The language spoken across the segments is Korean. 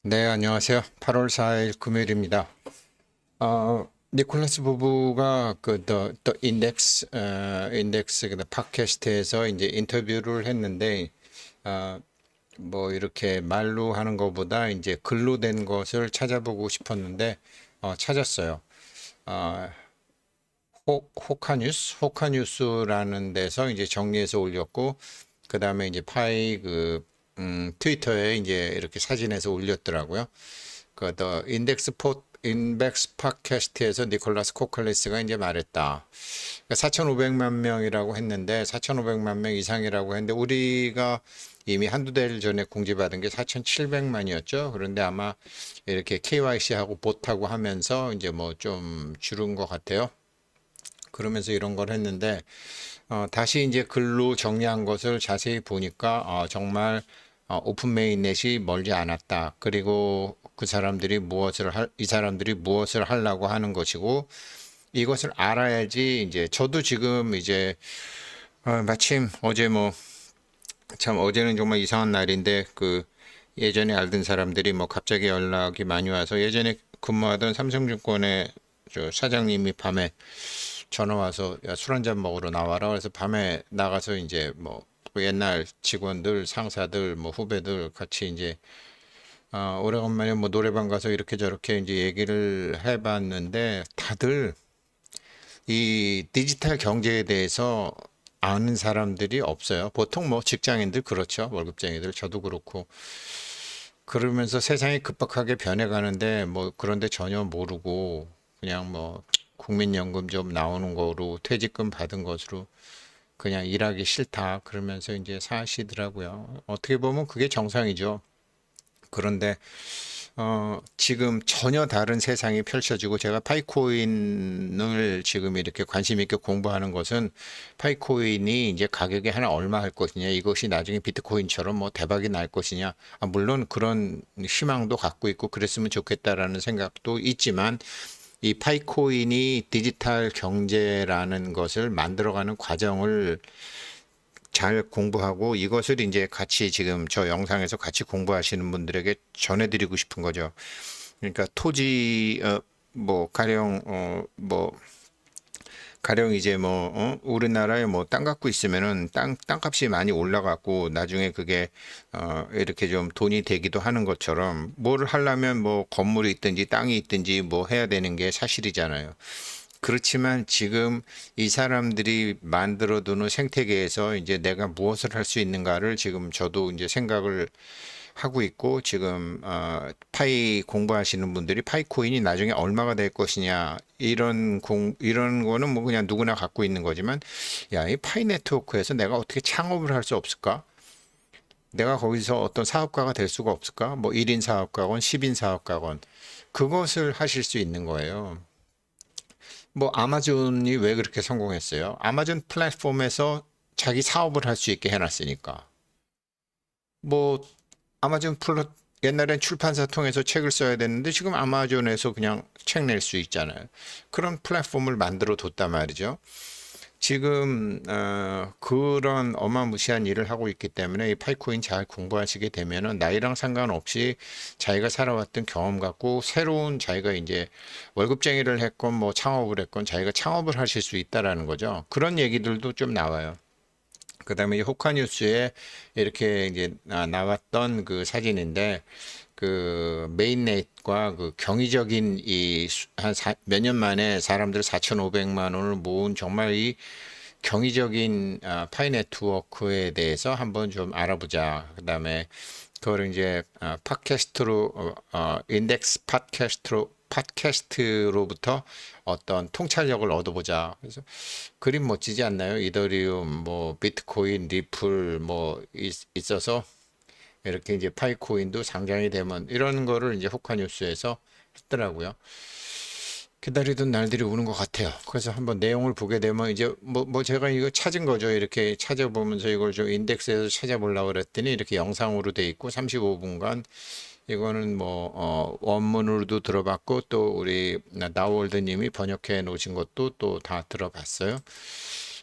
네, 안녕하세요. 8월 4일 금요일입니다. 니콜라스 부부가 The Index, 그 팟캐스트에서 이제 인터뷰를 했는데, 어, 뭐 이렇게 말로 하는 것보다 이제 글로 된 것을 찾아보고 싶었는데, 찾았어요. 어, 호카뉴스라는 데서 이제 정리해서 올렸고, 그 다음에 이제 트위터에 이제 이렇게 사진해서 올렸더라고요. 더 인덱스 팟캐스트에서 니콜라스 코클리스가 이제 말했다. 4,500만 명이라고 했는데 4,500만 명 이상이라고 했는데 우리가 이미 한두 달 전에 공지받은 게 4,700만이었죠. 그런데 아마 이렇게 KYC하고 봇하고 하면서 이제 뭐 좀 줄은 것 같아요. 그러면서 이런 걸 했는데 다시 이제 글로 정리한 것을 자세히 보니까 정말 오픈 메인넷이 멀지 않았다. 그리고 이 사람들이 무엇을 하려고 하는 것이고 이것을 알아야지 이제 저도 지금 이제 마침 어제 뭐 참 어제는 정말 이상한 날인데 예전에 알던 사람들이 뭐 갑자기 연락이 많이 와서 예전에 근무하던 삼성증권의 저 사장님이 밤에 전화 와서 야, 술 한잔 먹으러 나와라. 그래서 밤에 나가서 이제 뭐 옛날 직원들, 상사들, 뭐 후배들 같이 이제 오래간만에 뭐 노래방 가서 이렇게 저렇게 이제 얘기를 해봤는데 다들 이 디지털 경제에 대해서 아는 사람들이 없어요. 보통 뭐 직장인들 그렇죠. 월급쟁이들 저도 그렇고 그러면서 세상이 급박하게 변해가는데 뭐 그런데 전혀 모르고 그냥 뭐 국민연금 좀 나오는 거로 퇴직금 받은 것으로 그냥 일하기 싫다 그러면서 이제 사시더라고요. 어떻게 보면 그게 정상이죠. 그런데 지금 전혀 다른 세상이 펼쳐지고 제가 파이코인을 지금 이렇게 관심 있게 공부하는 것은 파이코인이 이제 가격이 하나 얼마 할 것이냐 이것이 나중에 비트코인처럼 뭐 대박이 날 것이냐 물론 그런 희망도 갖고 있고 그랬으면 좋겠다라는 생각도 있지만 이 파이코인이 디지털 경제라는 것을 만들어가는 과정을 잘 공부하고 이것을 이제 같이 지금 저 영상에서 같이 공부하시는 분들에게 전해드리고 싶은 거죠. 그러니까 토지 뭐 가령 이제 우리나라에 뭐 땅 갖고 있으면은 땅값이 많이 올라갔고 나중에 그게 이렇게 좀 돈이 되기도 하는 것처럼 뭘 하려면 뭐 건물이 있든지 땅이 있든지 뭐 해야 되는 게 사실이잖아요. 그렇지만 지금 이 사람들이 만들어 두는 생태계에서 이제 내가 무엇을 할 수 있는가를 지금 저도 이제 생각을 하고 있고 지금 파이 공부하시는 분들이 파이코인이 나중에 얼마가 될 것이냐 이런 거는 뭐 그냥 누구나 갖고 있는 거지만 야, 이 파이 네트워크에서 내가 어떻게 창업을 할 수 없을까? 내가 거기서 어떤 사업가가 될 수가 없을까? 뭐 1인 사업가건 10인 사업가건 그것을 하실 수 있는 거예요. 뭐 아마존이 왜 그렇게 성공했어요? 아마존 플랫폼에서 자기 사업을 할 수 있게 해놨으니까. 뭐 아마존 플랫 옛날엔 출판사 통해서 책을 써야 되는데 지금 아마존에서 그냥 책 낼 수 있잖아요. 그런 플랫폼을 만들어 뒀단 말이죠. 지금 그런 어마무시한 일을 하고 있기 때문에 이 파이코인 잘 공부하시게 되면은 나이랑 상관없이 자기가 살아왔던 경험 갖고 새로운 자기가 이제 월급쟁이를 했건 뭐 창업을 했건 자기가 창업을 하실 수 있다라는 거죠. 그런 얘기들도 좀 나와요. 그다음에 이 호카뉴스에 이렇게 이제 나왔던 그 사진인데 그 메인넷과 그 경이적인 이 한 몇 년 만에 사람들 4,500만 원을 모은 정말 이 경이적인 파이 네트워크에 대해서 한번 좀 알아보자. 그다음에 그거를 이제 인덱스 팟캐스트로부터 어떤 통찰력을 얻어보자. 그래서 그림 멋지지 않나요? 이더리움, 뭐 비트코인, 리플 뭐 있어서 이렇게 이제 파이코인도 상장이 되면 이런 거를 이제 호카뉴스에서 했더라고요. 기다리던 날들이 오는 것 같아요. 그래서 한번 내용을 보게 되면 이제 뭐 제가 이거 찾은 거죠. 이렇게 찾아보면서 이걸 좀 인덱스에서 찾아보려고 그랬더니 이렇게 영상으로 돼 있고 35분간 이거는 뭐 원문으로도 들어봤고 또 우리 나월드님이 번역해 놓으신 것도 또 다 들어봤어요.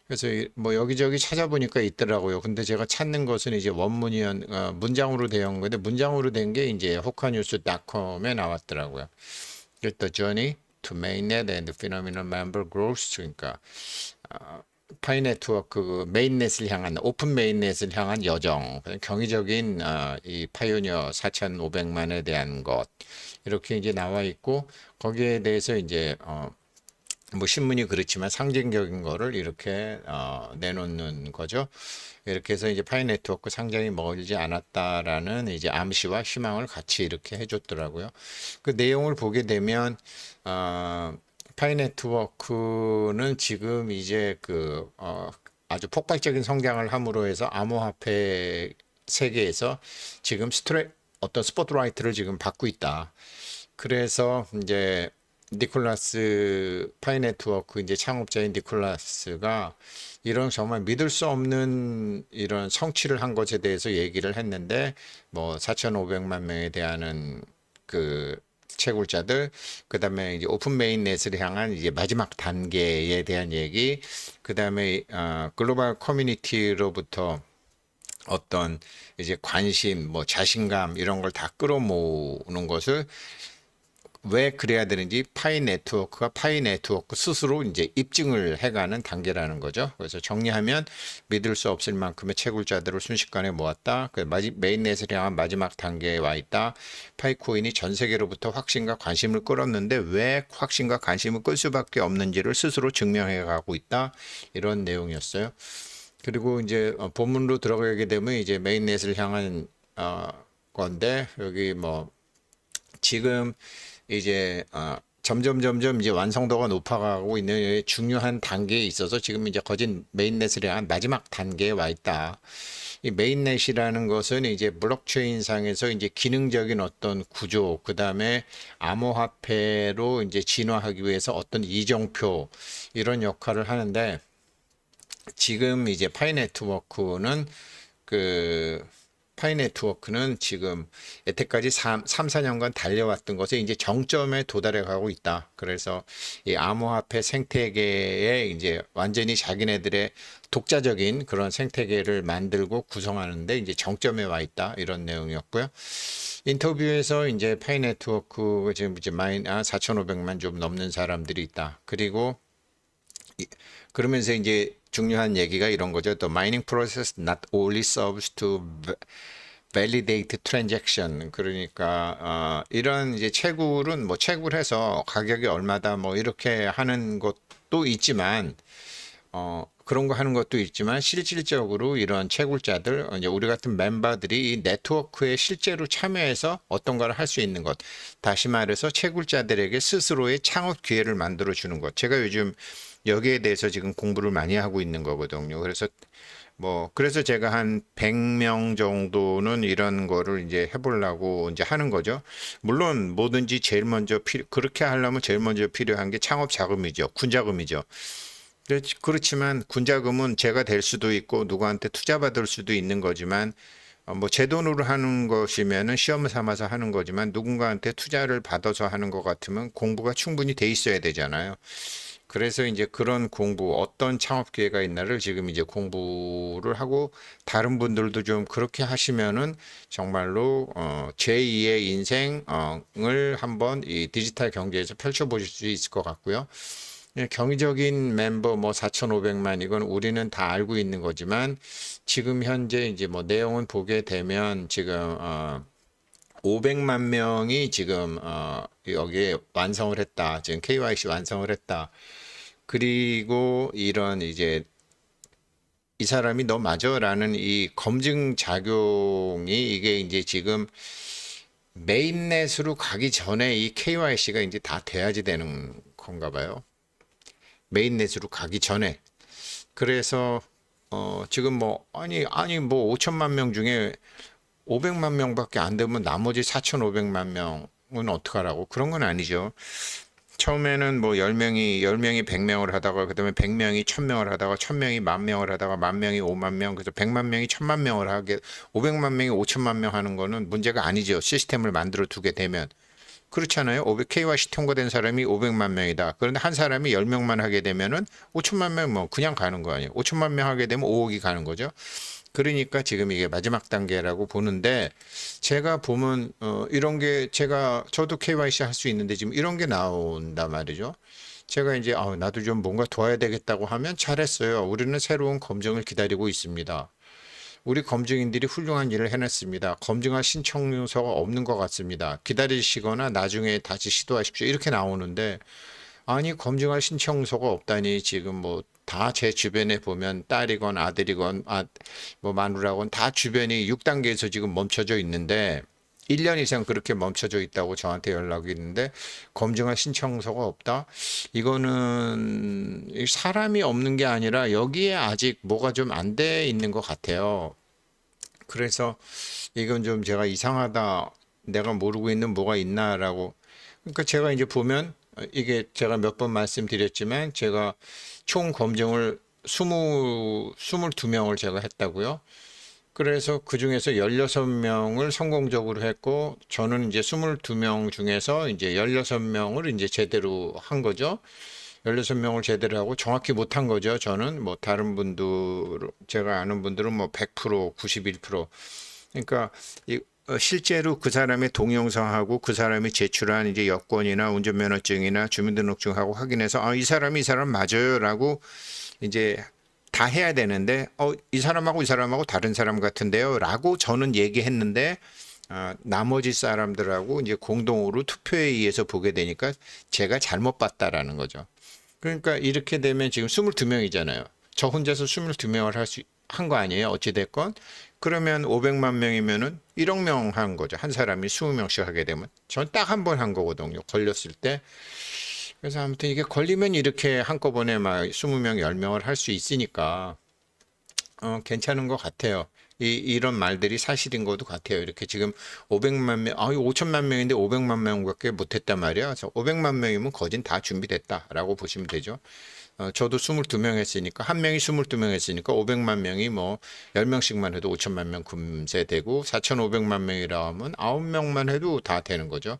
그래서 뭐 여기저기 찾아보니까 있더라고요. 근데 제가 찾는 것은 이제 문장으로 되어 건데 문장으로 된 게 이제 hokanews.com에 나왔더라고요. The journey to mainnet and phenomenal member growth. 그러니까 파이 네트워크 그 메인넷을 향한 오픈 메인넷을 향한 여정, 경이적인 이 파이오니어 4,500만에 대한 것 이렇게 이제 나와 있고 거기에 대해서 이제 뭐 신문이 그렇지만 상징적인 거를 이렇게 내놓는 거죠. 이렇게 해서 이제 파이 네트워크 상장이 멀지 않았다라는 이제 암시와 희망을 같이 이렇게 해줬더라고요. 그 내용을 보게 되면 파이 네트워크는 지금 이제 아주 폭발적인 성장을 함으로 해서 암호화폐 세계에서 지금 어떤 스포트라이트를 지금 받고 있다. 그래서 이제 니콜라스 파이 네트워크 이제 창업자인 니콜라스가 이런 정말 믿을 수 없는 이런 성취를 한 것에 대해서 얘기를 했는데 뭐 4,500만 명에 대한 그 채굴자들, 그다음에 이제 오픈 메인넷을 향한 이제 마지막 단계에 대한 얘기, 그다음에 글로벌 커뮤니티로부터 어떤 이제 관심, 뭐 자신감 이런 걸 다 끌어모으는 것을 왜 그래야 되는지 파이 네트워크가 파이 네트워크 스스로 이제 입증을 해가는 단계라는 거죠. 그래서 정리하면 믿을 수 없을 만큼의 채굴자들을 순식간에 모았다. 메인넷을 향한 마지막 단계에 와 있다. 파이코인이 전 세계로부터 확신과 관심을 끌었는데 왜 확신과 관심을 끌 수밖에 없는지를 스스로 증명해 가고 있다. 이런 내용이었어요. 그리고 이제 본문으로 들어가게 되면 이제 메인넷을 향한 건데 여기 뭐 지금 이제 점점 이제 완성도가 높아가고 있는 중요한 단계에 있어서 지금 이제 거진 메인넷을 향한 마지막 단계에 와 있다. 이 메인넷이라는 것은 이제 블록체인 상에서 이제 기능적인 어떤 구조, 그 다음에 암호화폐로 이제 진화하기 위해서 어떤 이정표 이런 역할을 하는데 지금 이제 파이 네트워크는 지금 여태까지 4년간 달려왔던 것에 이제 정점에 도달해 가고 있다. 그래서 이 암호화폐 생태계에 이제 완전히 자기네들의 독자적인 그런 생태계를 만들고 구성하는데 이제 정점에 와 있다. 이런 내용이었고요. 인터뷰에서 이제 파이 네트워크 지금 이제 4,500만 좀 넘는 사람들이 있다. 그리고 그러면서 이제 중요한 얘기가 이런 거죠. The mining process not only serves to validate transaction. 그러니까 이런 이제 채굴은 뭐 채굴해서 가격이 얼마다 뭐 이렇게 하는 것도 있지만 그런 거 하는 것도 있지만 실질적으로 이런 채굴자들 이제 우리 같은 멤버들이 이 네트워크에 실제로 참여해서 어떤 걸 할 수 있는 것, 다시 말해서 채굴자들에게 스스로의 창업 기회를 만들어 주는 것. 제가 요즘 여기에 대해서 지금 공부를 많이 하고 있는 거거든요. 그래서 제가 한 100명 정도는 이런 거를 이제 해보려고 이제 하는 거죠. 물론 뭐든지 그렇게 하려면 제일 먼저 필요한 게 창업 자금이죠. 군자금이죠. 그렇지만 군자금은 제가 될 수도 있고 누구한테 투자 받을 수도 있는 거지만 뭐 제 돈으로 하는 것이면은 시험 삼아서 하는 거지만 누군가한테 투자를 받아서 하는 것 같으면 공부가 충분히 돼 있어야 되잖아요. 그래서 이제 그런 공부, 어떤 창업 기회가 있나를 지금 이제 공부를 하고 다른 분들도 좀 그렇게 하시면은 정말로 제2의 인생을 한번 이 디지털 경제에서 펼쳐보실 수 있을 것 같고요. 예, 경제적인 멤버 뭐 4,500만 이건 우리는 다 알고 있는 거지만 지금 현재 이제 뭐 내용은 보게 되면 지금 500만 명이 지금 여기에 완성을 했다. 지금 KYC 완성을 했다. 그리고 이런 이제 이 사람이 너 맞아라는 이 검증 작용이 이게 이제 지금 메인넷으로 가기 전에 이 KYC가 이제 다 돼야지 되는 건가 봐요. 메인넷으로 가기 전에. 그래서 지금 뭐 아니 뭐 5천만 명 중에 500만 명밖에 안 되면 나머지 4,500만 명은 어떡하라고? 그런 건 아니죠. 처음에는 뭐 10명이 100명을 하다가 그다음에 100명이 1000명을 하다가 1000명이 10,000명을 하다가 10,000명이 50,000명 그래서 100만 명이 10,000명을 하게 500만 명이 5천만 명 하는 거는 문제가 아니죠. 시스템을 만들어 두게 되면. 그렇잖아요. 500 KYC 통과된 사람이 500만 명이다. 그런데 한 사람이 10명만 하게 되면은 5천만 명 뭐 그냥 가는 거 아니에요. 5천만 명 하게 되면 5억이 가는 거죠. 그러니까 지금 이게 마지막 단계라고 보는데 제가 보면 이런 게 저도 KYC 할 수 있는데 지금 이런 게 나온단 말이죠. 제가 이제 나도 좀 뭔가 도와야 되겠다고 하면 잘했어요. 우리는 새로운 검증을 기다리고 있습니다. 우리 검증인들이 훌륭한 일을 해냈습니다. 검증할 신청서가 없는 것 같습니다. 기다리시거나 나중에 다시 시도하십시오. 이렇게 나오는데 아니 검증할 신청서가 없다니 지금 뭐 다 제 주변에 보면 딸이건 아들이건 뭐 마누라건 다 주변이 6단계에서 지금 멈춰져 있는데 1년 이상 그렇게 멈춰져 있다고 저한테 연락이 있는데 검증할 신청서가 없다? 이거는 사람이 없는 게 아니라 여기에 아직 뭐가 좀 안 돼 있는 것 같아요. 그래서 이건 좀 제가 이상하다. 내가 모르고 있는 뭐가 있나라고. 그러니까 제가 이제 보면 이게 제가 몇 번 말씀드렸지만 제가 총 검증을 22명을 제가 했다고요. 그래서 그 중에서 16명을 성공적으로 했고 저는 이제 22명 중에서 이제 16명을 이제 제대로 한 거죠. 16명을 제대로 하고 정확히 못한 거죠. 저는 뭐 다른 분들 제가 아는 분들은 뭐 100%, 91%. 그러니까 실제로 그 사람의 동영상하고 그 사람이 제출한 이제 여권이나 운전면허증이나 주민등록증하고 확인해서 이 사람 맞아요라고 이제 다 해야 되는데 이 사람하고 이 사람하고 다른 사람 같은데요라고 저는 얘기했는데 나머지 사람들하고 이제 공동으로 투표에 의해서 보게 되니까 제가 잘못 봤다라는 거죠. 그러니까 이렇게 되면 지금 22명이잖아요. 저 혼자서 22명을 한 거 아니에요. 어찌됐건. 그러면 500만 명이면은 1억 명 한 거죠. 한 사람이 20명씩 하게 되면. 전 딱 한 번 한 거거든요. 걸렸을 때. 그래서 아무튼 이게 걸리면 이렇게 한꺼번에 막 20명, 10명을 할 수 있으니까 괜찮은 것 같아요. 이런 말들이 사실인 것도 같아요. 이렇게 지금 500만 명, 5천만 명인데 500만 명밖에 못했단 말이야. 그래서 500만 명이면 거진 다 준비됐다라고 보시면 되죠. 저도 22명 했으니까, 한 명이 22명 했으니까 500만 명이 뭐 10명씩만 해도 5천만 명 금세 되고, 4,500만 명이라 하면 9명만 해도 다 되는 거죠.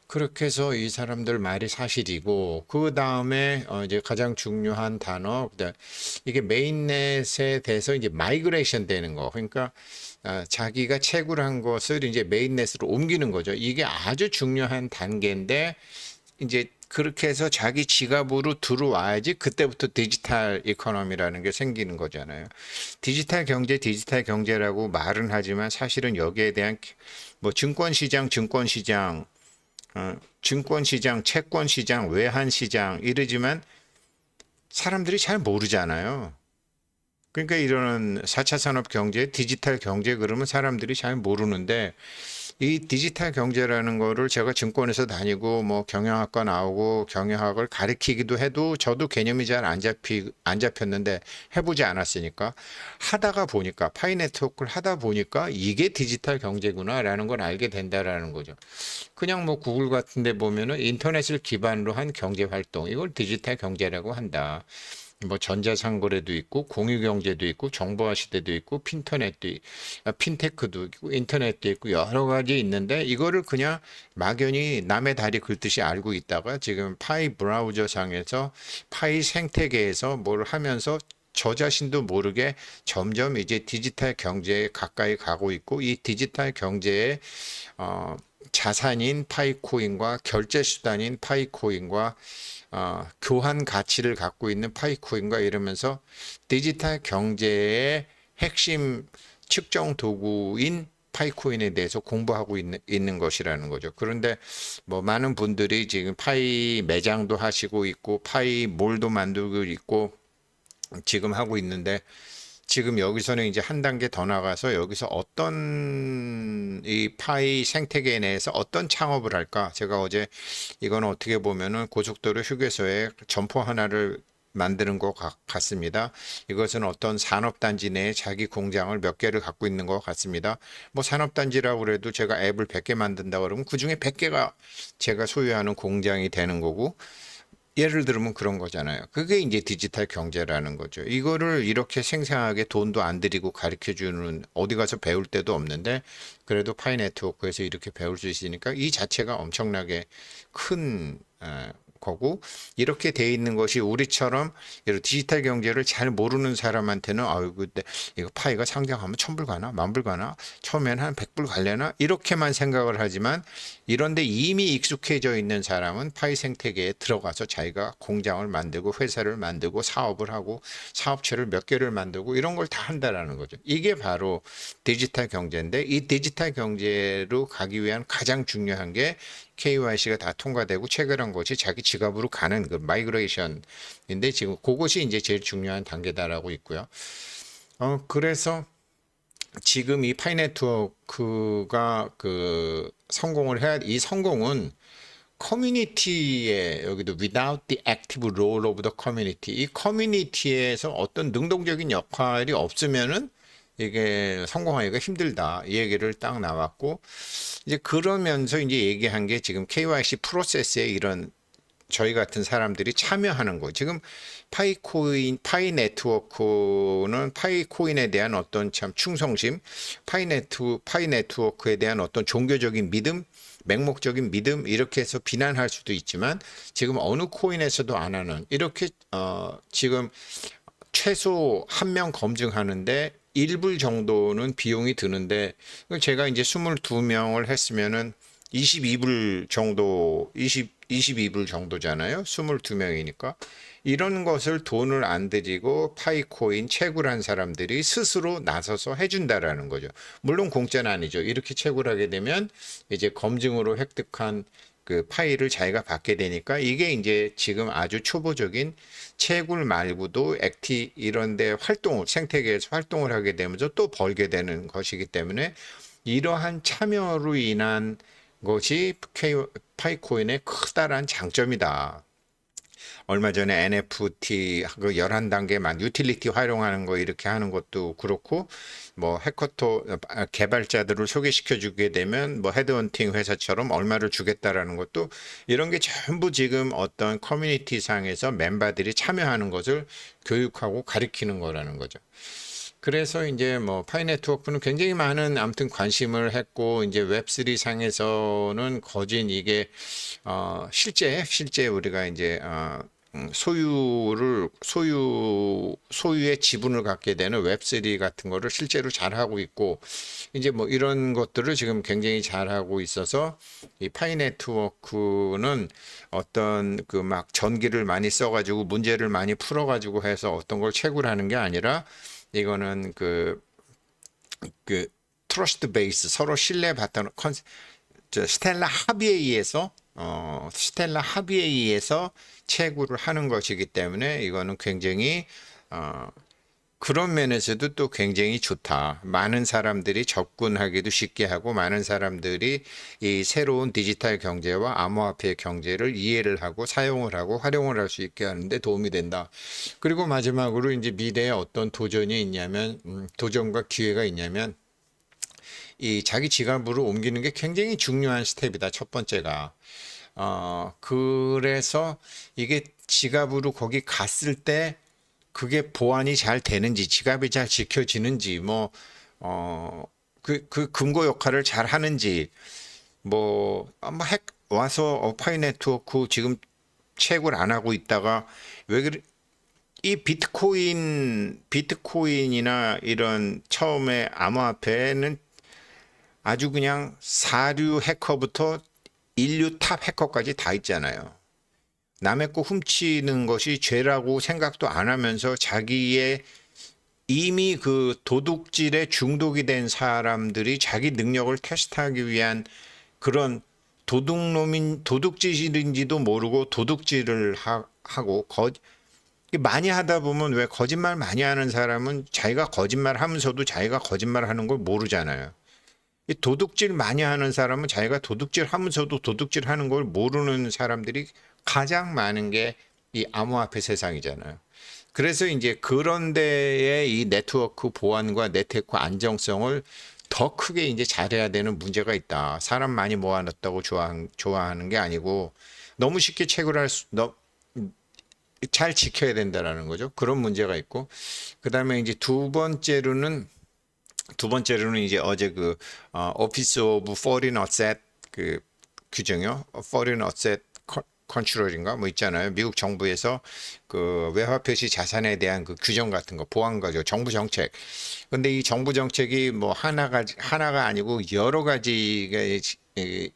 그렇게 해서 이 사람들 말이 사실이고 그 다음에 이제 가장 중요한 단어 이게 메인넷에 대해서 이제 마이그레이션 되는 거 그러니까 자기가 채굴한 것을 이제 메인넷으로 옮기는 거죠. 이게 아주 중요한 단계인데 이제 그렇게 해서 자기 지갑으로 들어와야지 그때부터 디지털 이코노미라는 게 생기는 거잖아요. 디지털 경제라고 말은 하지만 사실은 여기에 대한 뭐 증권시장, 채권시장, 외환시장 이러지만 사람들이 잘 모르잖아요. 그러니까 이런 4차 산업 경제, 디지털 경제 그러면 사람들이 잘 모르는데 이 디지털 경제라는 거를 제가 증권에서 다니고 뭐 경영학과 나오고 경영학을 가르치기도 해도 저도 개념이 잘 안 잡혔는데 해보지 않았으니까 하다가 보니까 파이 네트워크를 하다 보니까 이게 디지털 경제구나라는 걸 알게 된다라는 거죠. 그냥 뭐 구글 같은 데 보면은 인터넷을 기반으로 한 경제 활동 이걸 디지털 경제라고 한다. 뭐 전자상거래도 있고 공유경제도 있고 정보화 시대도 있고 핀테크도 있고 인터넷도 있고 여러 가지 있는데 이거를 그냥 막연히 남의 다리 긁듯이 알고 있다가 지금 파이 브라우저 상에서 파이 생태계에서 뭘 하면서 저 자신도 모르게 점점 이제 디지털 경제에 가까이 가고 있고 이 디지털 경제에 자산인 파이코인과 결제 수단인 파이코인과 교환 가치를 갖고 있는 파이코인과 이러면서 디지털 경제의 핵심 측정 도구인 파이코인에 대해서 공부하고 있는 것이라는 거죠. 그런데 뭐 많은 분들이 지금 파이 매장도 하시고 있고 파이 몰도 만들고 있고 지금 하고 있는데 지금 여기서는 이제 한 단계 더 나가서 여기서 어떤 이 파이 생태계 내에서 어떤 창업을 할까? 제가 어제 이건 어떻게 보면은 고속도로 휴게소에 점포 하나를 만드는 것 같습니다. 이것은 어떤 산업단지 내에 자기 공장을 몇 개를 갖고 있는 것 같습니다. 뭐 산업단지라고 그래도 제가 앱을 100개 만든다 그러면 그 중에 100개가 제가 소유하는 공장이 되는 거고 예를 들면 그런 거잖아요. 그게 이제 디지털 경제라는 거죠. 이거를 이렇게 생생하게 돈도 안 들이고 가르쳐 주는 어디 가서 배울 데도 없는데 그래도 파이 네트워크에서 이렇게 배울 수 있으니까 이 자체가 엄청나게 큰 거고 이렇게 돼 있는 것이 우리처럼 이런 디지털 경제를 잘 모르는 사람한테는 아유 근데 이거 파이가 상장하면 1,000불 가나 만불 가나 처음엔 한 100불 갈려나 이렇게만 생각을 하지만 이런데 이미 익숙해져 있는 사람은 파이 생태계에 들어가서 자기가 공장을 만들고 회사를 만들고 사업을 하고 사업체를 몇 개를 만들고 이런 걸 다 한다라는 거죠. 이게 바로 디지털 경제인데 이 디지털 경제로 가기 위한 가장 중요한 게 KYC가 다 통과되고 체결한 것이 자기 지갑으로 가는 그 마이그레이션인데 지금 그것이 이제 제일 중요한 단계다라고 있고요. 그래서 지금 이 파이 네트워크가 그 성공을 해야 이 성공은 커뮤니티에 여기도 without the active role of the community 이 커뮤니티에서 어떤 능동적인 역할이 없으면은 이게 성공하기가 힘들다 이 얘기를 딱 나왔고 이제 그러면서 이제 얘기한 게 지금 KYC 프로세스에 이런 저희 같은 사람들이 참여하는 거. 지금 파이 네트워크는 파이코인에 대한 어떤 참 충성심, 파이 네트워크에 대한 어떤 종교적인 믿음, 맹목적인 믿음 이렇게 해서 비난할 수도 있지만 지금 어느 코인에서도 안 하는 이렇게 지금 최소 한 명 검증하는데 1불 정도는 비용이 드는데 제가 이제 22명을 했으면은 22불 정도 22불 정도잖아요. 22명이니까 이런 것을 돈을 안 들이고 파이코인 채굴한 사람들이 스스로 나서서 해준다라는 거죠. 물론 공짜는 아니죠. 이렇게 채굴하게 되면 이제 검증으로 획득한 그 파일을 자기가 받게 되니까 이게 이제 지금 아주 초보적인 채굴 말고도 액티 이런데 활동을 생태계에서 활동을 하게 되면서 또 벌게 되는 것이기 때문에 이러한 참여로 인한 것이 파이코인의 커다란 장점이다. 얼마 전에 NFT 그 11단계만 유틸리티 활용하는 거 이렇게 하는 것도 그렇고 뭐 해커토 개발자들을 소개시켜 주게 되면 뭐 헤드헌팅 회사처럼 얼마를 주겠다라는 것도 이런 게 전부 지금 어떤 커뮤니티 상에서 멤버들이 참여하는 것을 교육하고 가르치는 거라는 거죠. 그래서 이제 뭐 파이 네트워크는 굉장히 많은 아무튼 관심을 했고 이제 웹3 상에서는 거진 이게 실제 우리가 이제 소유의 지분을 갖게 되는 웹3 같은 거를 실제로 잘 하고 있고 이제 뭐 이런 것들을 지금 굉장히 잘 하고 있어서 이 파이 네트워크는 어떤 그 막 전기를 많이 써가지고 문제를 많이 풀어가지고 해서 어떤 걸 채굴하는 게 아니라 이거는 그 트러스트 베이스 서로 신뢰받는 스텔라 합의에 의해서 채굴을 하는 것이기 때문에 이거는 굉장히 어, 그런 면에서도 또 굉장히 좋다. 많은 사람들이 접근하기도 쉽게 하고 많은 사람들이 이 새로운 디지털 경제와 암호화폐 경제를 이해를 하고 사용을 하고 활용을 할 수 있게 하는데 도움이 된다. 그리고 마지막으로 이제 미래에 어떤 도전이 있냐면 도전과 기회가 있냐면 이 자기 지갑으로 옮기는 게 굉장히 중요한 스텝이다. 첫 번째가. 그래서 이게 지갑으로 거기 갔을 때 그게 보안이 잘 되는지, 지갑이 잘 지켜지는지, 그 금고 역할을 잘 하는지, 아마 와서 파이 네트워크 지금 채굴 안 하고 있다가 왜 그래, 이 비트코인이나 이런 처음에 암호화폐는 아주 그냥 사류 해커부터 인류 탑 해커까지 다 있잖아요. 남의 거 훔치는 것이 죄라고 생각도 안 하면서 자기의 이미 그 도둑질에 중독이 된 사람들이 자기 능력을 테스트하기 위한 그런 도둑질인지도 모르고 도둑질을 하고 많이 하다 보면 왜 거짓말 많이 하는 사람은 자기가 거짓말 하면서도 자기가 거짓말 하는 걸 모르잖아요. 이 도둑질 많이 하는 사람은 자기가 도둑질 하면서도 도둑질 하는 걸 모르는 사람들이 가장 많은 게 이 암호화폐 세상이잖아요. 그래서 이제 그런 데에 이 네트워크 보안과 네트워크 안정성을 더 크게 이제 잘해야 되는 문제가 있다. 사람 많이 모아놨다고 좋아하는 게 아니고 너무 쉽게 채굴할 수, 잘 지켜야 된다라는 거죠. 그런 문제가 있고, 그다음에 이제 두 번째로는 이제 어제 오피스 오브 포린 어셋 그 규정이요. 포린 어셋 컨트롤인가 뭐 있잖아요. 미국 정부에서 그 외화 표시 자산에 대한 그 규정 같은 거 보완 거죠. 정부 정책. 근데 이 정부 정책이 뭐 하나가 아니고 여러 가지가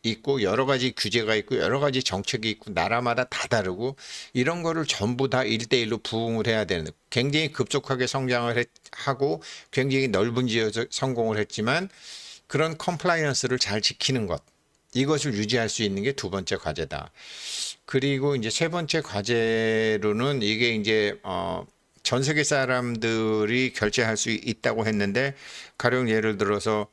있고 여러 가지 규제가 있고 여러 가지 정책이 있고 나라마다 다 다르고 이런 거를 전부 다 1대1로 부응을 해야 되는 굉장히 급속하게 성장을 하고 굉장히 넓은 지역에서 성공을 했지만 그런 컴플라이언스를 잘 지키는 것 이것을 유지할 수 있는 게 두 번째 과제다. 그리고 이제 세 번째 과제로는 이게 이제 전 세계 사람들이 결제할 수 있다고 했는데 가령 예를 들어서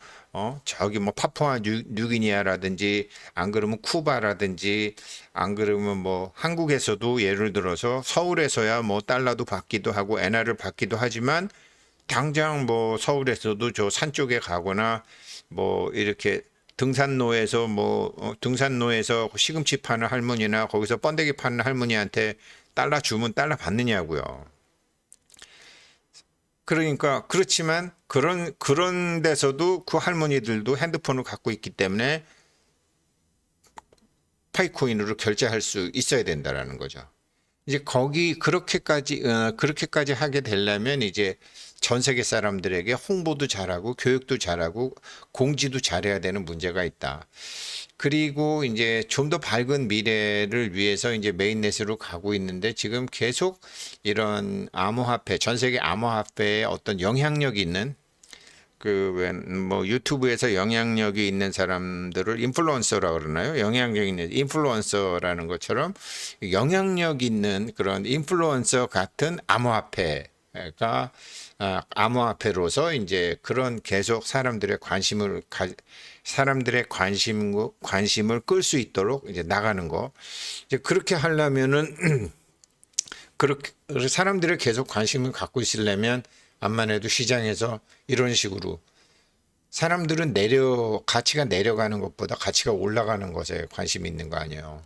저기 뭐 파푸아 뉴기니아라든지 안 그러면 쿠바라든지 안 그러면 뭐 한국에서도 예를 들어서 서울에서야 뭐 달러도 받기도 하고 엔화를 받기도 하지만 당장 뭐 서울에서도 저 산 쪽에 가거나 뭐 이렇게 등산로에서 시금치 파는 할머니나 거기서 번데기 파는 할머니한테 달러 주면 달러 받느냐고요. 그러니까 그렇지만 그런 데서도 그 할머니들도 핸드폰을 갖고 있기 때문에 파이코인으로 결제할 수 있어야 된다라는 거죠. 이제 거기 그렇게까지 하게 되려면 이제 전 세계 사람들에게 홍보도 잘하고 교육도 잘하고 공지도 잘해야 되는 문제가 있다. 그리고 이제 좀 더 밝은 미래를 위해서 이제 메인넷으로 가고 있는데 지금 계속 이런 암호화폐, 전 세계 암호화폐에 어떤 영향력 있는 뭐 유튜브에서 영향력이 있는 사람들을 인플루언서라고 그러나요? 영향력 있는 인플루언서라는 것처럼 영향력 있는 그런 인플루언서 같은 암호화폐가 암호화폐로서 이제 그런 계속 사람들의 관심을 끌 수 있도록 이제 나가는 거. 이제 그렇게 하려면은 그렇게 사람들이 계속 관심을 갖고 있으려면 암만 해도 시장에서 이런 식으로 사람들은 가치가 내려가는 것보다 가치가 올라가는 것에 관심이 있는 거 아니에요.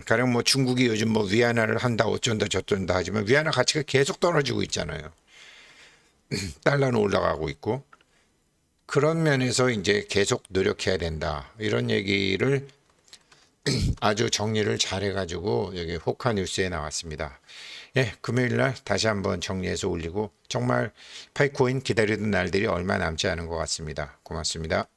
가령 뭐 중국이 요즘 뭐 위안화를 한다 어쩐다 저쩐다 하지만 위안화 가치가 계속 떨어지고 있잖아요. 달러는 올라가고 있고 그런 면에서 이제 계속 노력해야 된다. 이런 얘기를 아주 정리를 잘 해가지고 여기 호카 뉴스에 나왔습니다. 예, 금요일 날 다시 한번 정리해서 올리고 정말 파이코인 기다리던 날들이 얼마 남지 않은 것 같습니다. 고맙습니다.